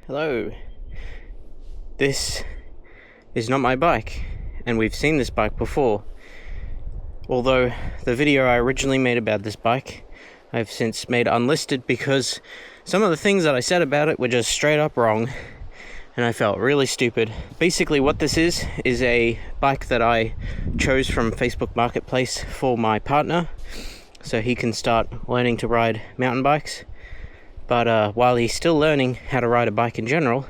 Hello, this is not my bike, and we've seen this bike before. Although the video I originally made about this bike I've since made unlisted because some of the things that I said about it were just straight up wrong, and I felt really stupid. Basically what this is a bike that I chose from Facebook Marketplace for my partner so he can start learning to ride mountain bikes. But while he's still learning how to ride a bike in general,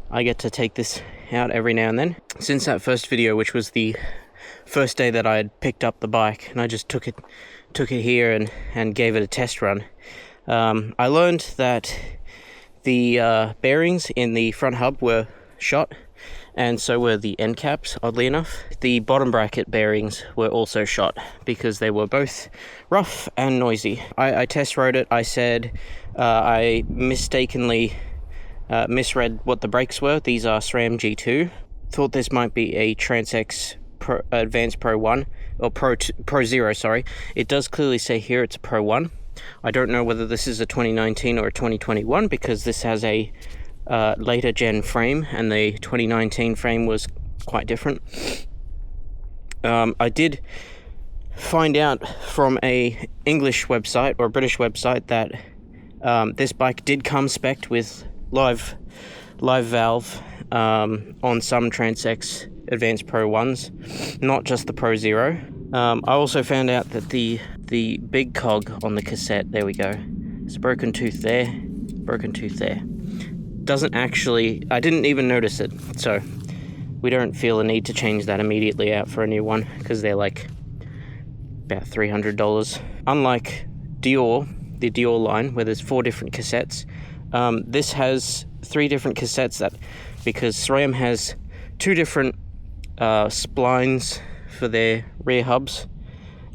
I get to take this out every now and then. Since that first video, which was the first day that I had picked up the bike, and I just took it here and gave it a test run, I learned that the bearings in the front hub were shot, and so were the end caps, oddly enough. The bottom bracket bearings were also shot because they were both rough and noisy. I test rode it. I said I mistakenly misread what the brakes were. These are SRAM G2. Thought this might be a Trance X Advanced Pro 1, or Pro 0, sorry. It does clearly say here it's a Pro 1. I don't know whether this is a 2019 or a 2021 because this has a later gen frame, and the 2019 frame was quite different. I did find out from a English website or a British website that this bike did come spec'd with live valve on some Trance X Advanced Pro 1s, not just the Pro 0. I also found out that the big cog on the cassette, there we go, there's a broken tooth there, doesn't actually, I didn't even notice it, so we don't feel a need to change that immediately out for a new one because they're like about $300. Unlike Dior, the Dior line, where there's 4 different cassettes, this has 3 different cassettes, that because SRAM has 2 different splines for their rear hubs,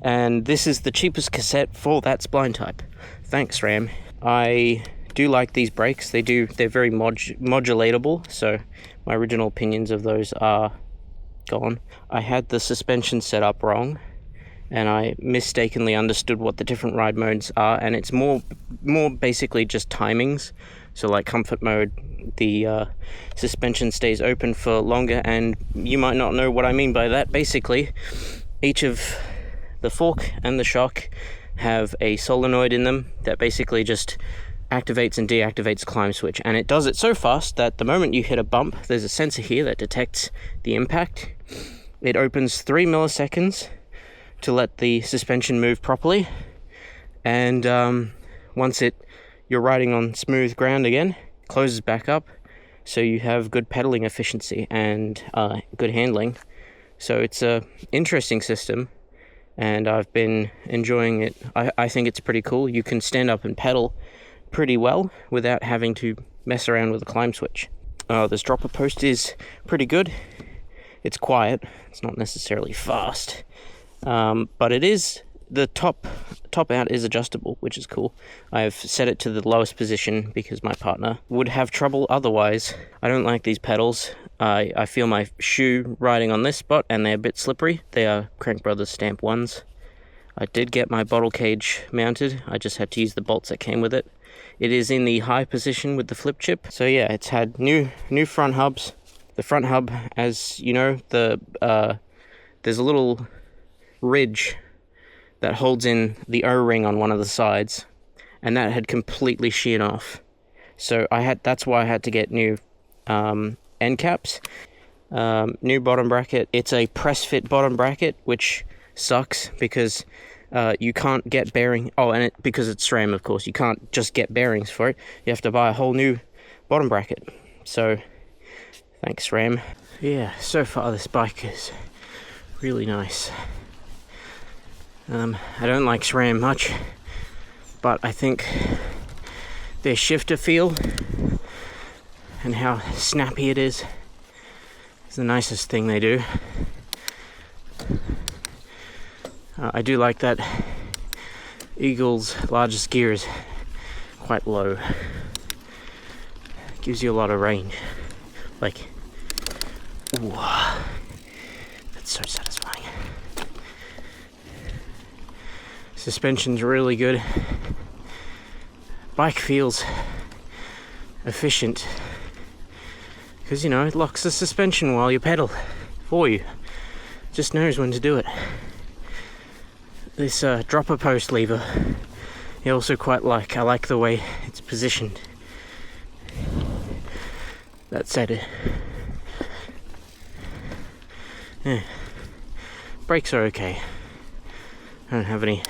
and this is the cheapest cassette for that spline type. Thanks, SRAM. I do like these brakes. They're very modulatable, so my original opinions of those are gone. I had the suspension set up wrong, and I mistakenly understood what the different ride modes are, and it's more basically just timings. So like comfort mode, the suspension stays open for longer, and you might not know what I mean by that. Basically, each of the fork and the shock have a solenoid in them that basically just activates and deactivates climb switch, and it does it so fast that the moment you hit a bump, there's a sensor here that detects the impact. It opens 3 milliseconds to let the suspension move properly, and once you're riding on smooth ground again, closes back up, so you have good pedaling efficiency and good handling. So it's a interesting system, and I've been enjoying it. I think it's pretty cool. You can stand up and pedal pretty well without having to mess around with the climb switch. This dropper post is pretty good. It's quiet. It's not necessarily fast, but it is, the top out is adjustable, which is cool. I've set it to the lowest position because my partner would have trouble otherwise. I don't like these pedals. I feel my shoe riding on this spot, and they're a bit slippery. They are Crank Brothers stamp 1s. I did get my bottle cage mounted. I just had to use the bolts that came with it. It is in the high position with the flip chip. So yeah, it's had new front hubs. The front hub, as you know, there's a little ridge that holds in the O-ring on one of the sides, and that had completely sheared off. So that's why I had to get new end caps, new bottom bracket. It's a press fit bottom bracket, which sucks because you can't get bearing. Oh, and because it's SRAM, of course, you can't just get bearings for it. You have to buy a whole new bottom bracket. So thanks, SRAM. Yeah, so far this bike is really nice. I don't like SRAM much, but I think their shifter feel and how snappy it is the nicest thing they do. I do like that Eagle's largest gear is quite low. Gives you a lot of range. Like, ooh, that's so satisfying. Suspension's really good. Bike feels efficient Because, you know, it locks the suspension while you pedal for you. Just knows when to do it. This dropper post lever, I also quite like. I like the way it's positioned. That said, yeah. Brakes are okay. I don't have any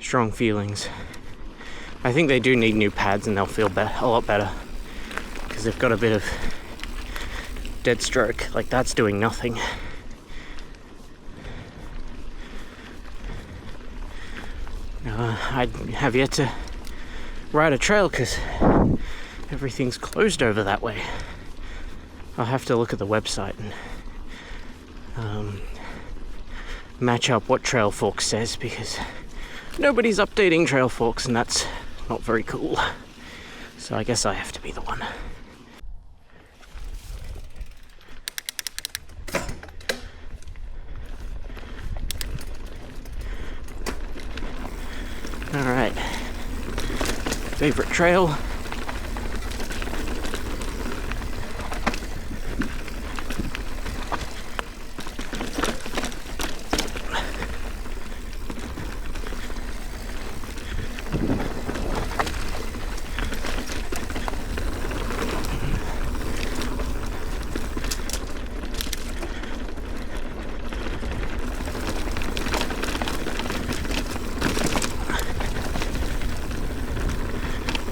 strong feelings. I think they do need new pads and they'll feel a lot better. Because they've got a bit of dead stroke. Like, that's doing nothing. I have yet to ride a trail because everything's closed over that way. I'll have to look at the website and match up what Trail Forks says, because nobody's updating Trail Forks and that's not very cool. So I guess I have to be the one. Alright, favorite trail.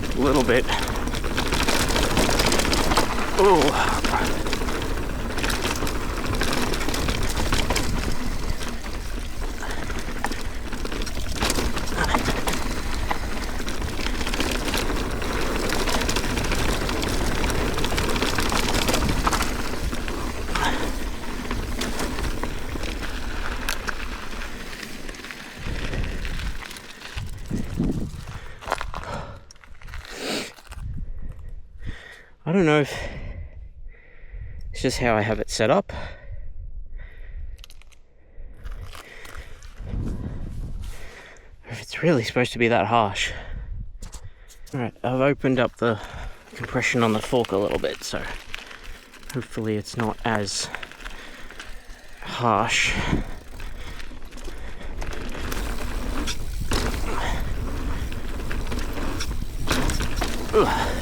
A little bit. Oh. I don't know if it's just how I have it set up. Or if it's really supposed to be that harsh. Alright, I've opened up the compression on the fork a little bit, so hopefully it's not as harsh. Ugh.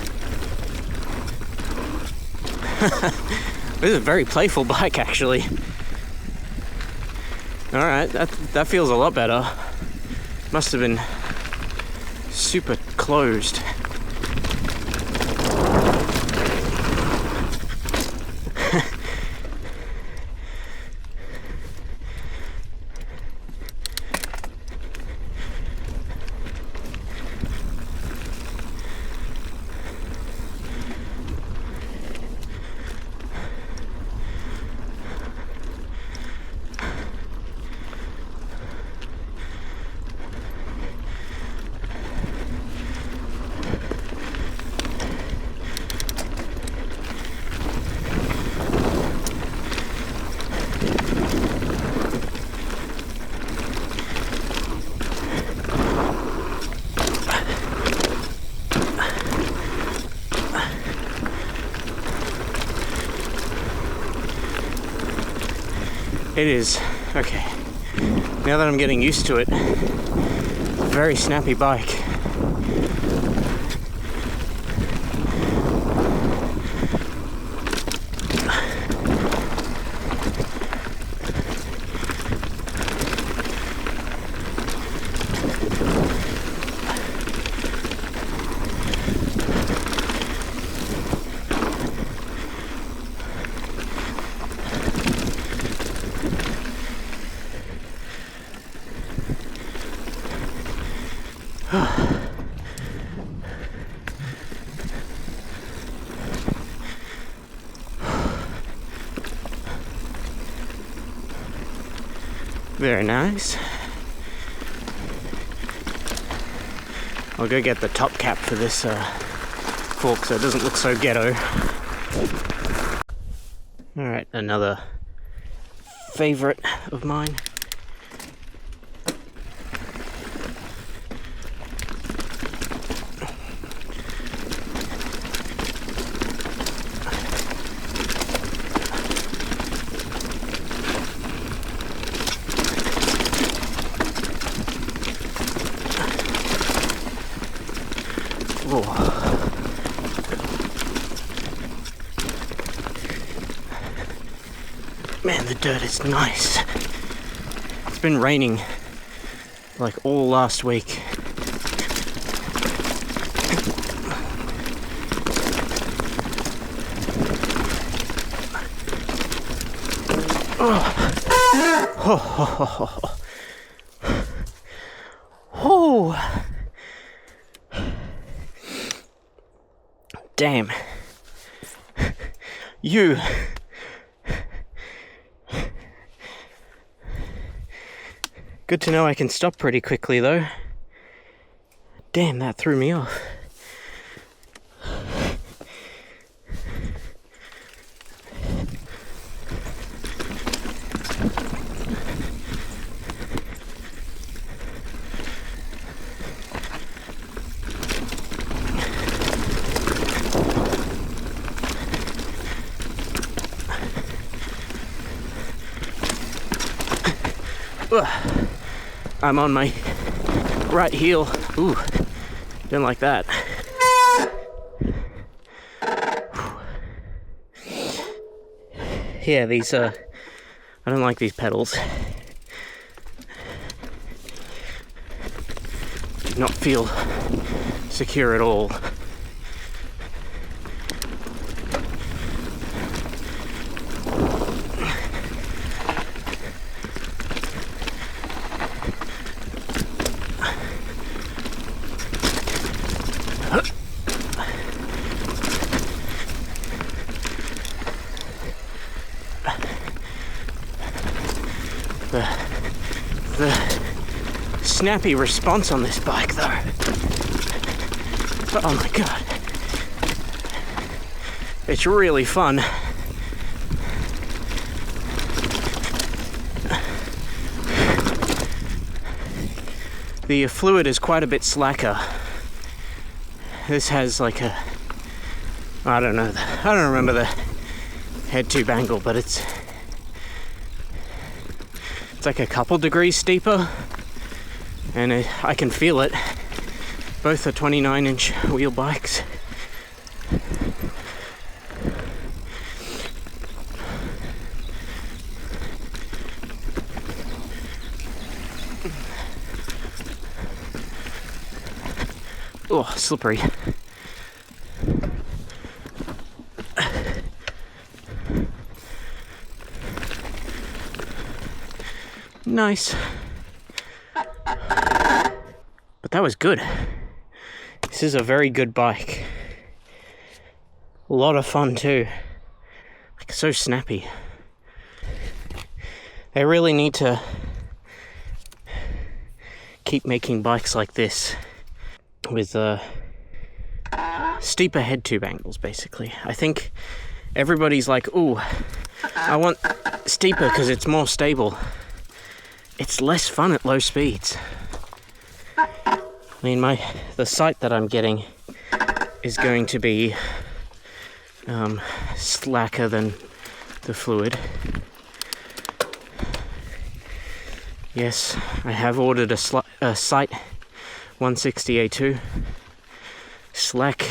This is a very playful bike, actually. Alright, that feels a lot better. Must have been super closed. It is. Okay. Now that I'm getting used to it, it's a very snappy bike. Very nice. I'll go get the top cap for this fork so it doesn't look so ghetto. Alright, another favorite of mine. Man, the dirt is nice. It's been raining like all last week. Oh. Oh. Damn. You. Good to know I can stop pretty quickly though. Damn, that threw me off. I'm on my right heel. Ooh, don't like that. Yeah, these I don't like these pedals. Do not feel secure at all. The snappy response on this bike though. Oh my god. It's really fun. The fluid is quite a bit slacker. This has like a, I don't remember the head tube angle, but it's like a couple degrees steeper, and I can feel it. Both are 29-inch wheel bikes. Oh, slippery. Nice. But that was good. This is a very good bike. A lot of fun too. Like, so snappy. They really need to keep making bikes like this with steeper head tube angles, basically. I think everybody's like, ooh, I want steeper because it's more stable. It's less fun at low speeds. I mean, the sight that I'm getting is going to be slacker than the fluid. Yes, I have ordered a Sight 160A2 slack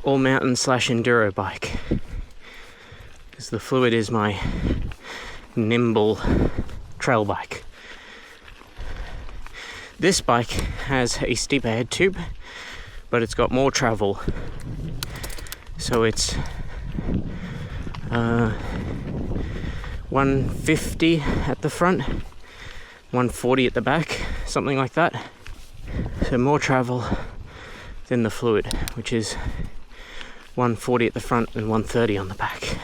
all mountain / enduro bike, because the fluid is my nimble trail bike. This bike has a steeper head tube, but it's got more travel, so it's 150 at the front, 140 at the back, something like that. So more travel than the fluid, which is 140 at the front and 130 on the back.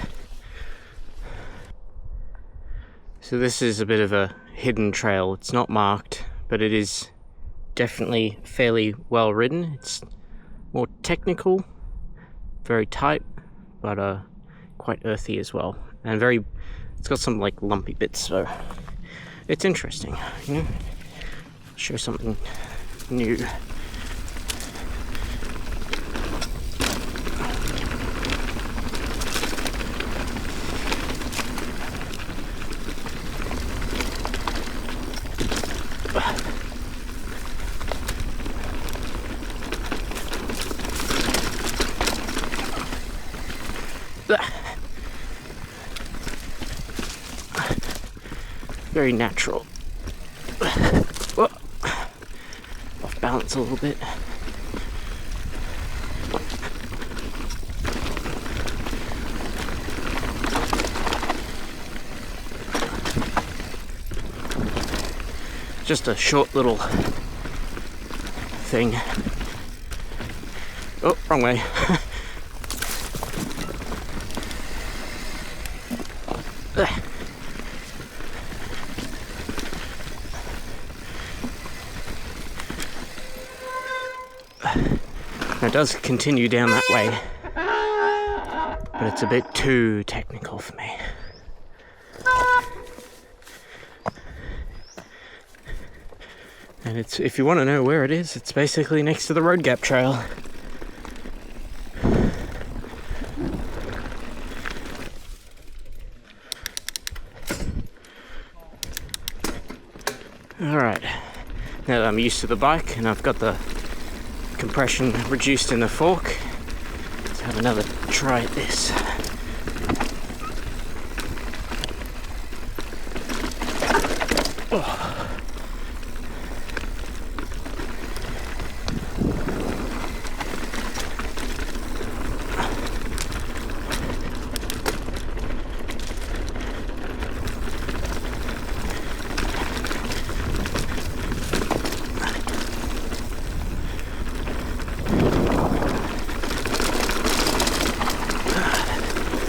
So this is a bit of a hidden trail. It's not marked, but it is definitely fairly well ridden. It's more technical, very tight, but quite earthy as well, and it's got some like lumpy bits, so it's interesting, you know. Show something new. very natural. Whoa. Off balance a little bit. Just a short little thing. Oh, wrong way. It does continue down that way, but it's a bit too technical for me. And it's, if you want to know where it is, it's basically next to the road gap trail. Alright, now that I'm used to the bike and I've got the compression reduced in the fork, let's have another try at this. Oh.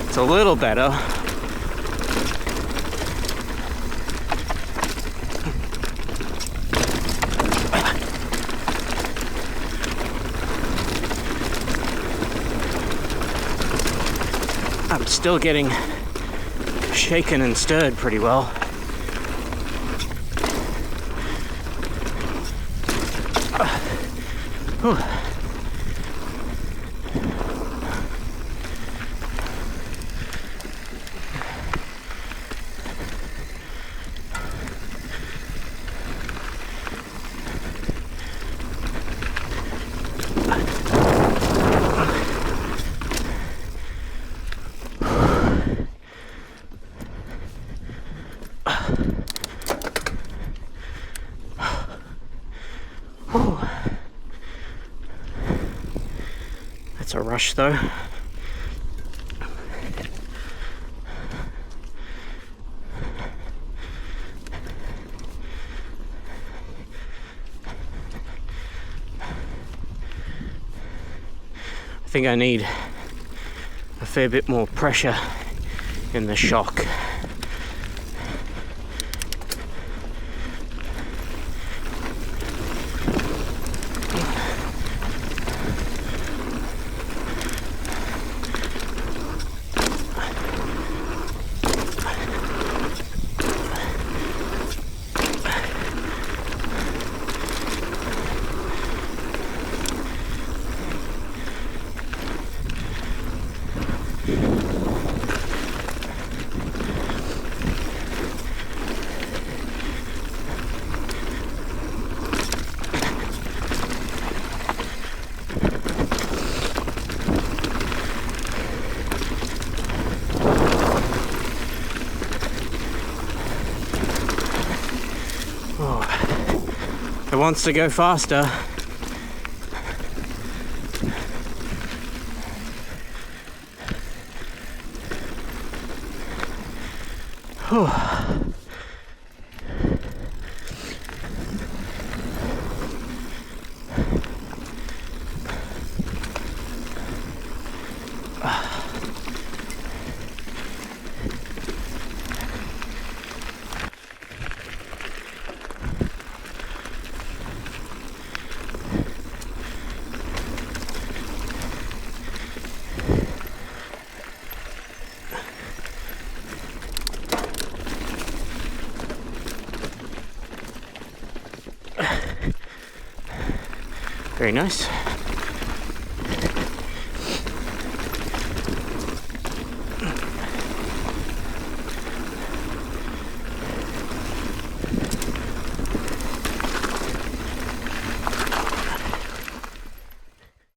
It's a little better. I'm still getting shaken and stirred pretty well. Whew. That's a rush though. I think I need a fair bit more pressure in the shock. It wants to go faster. Whew. Very nice.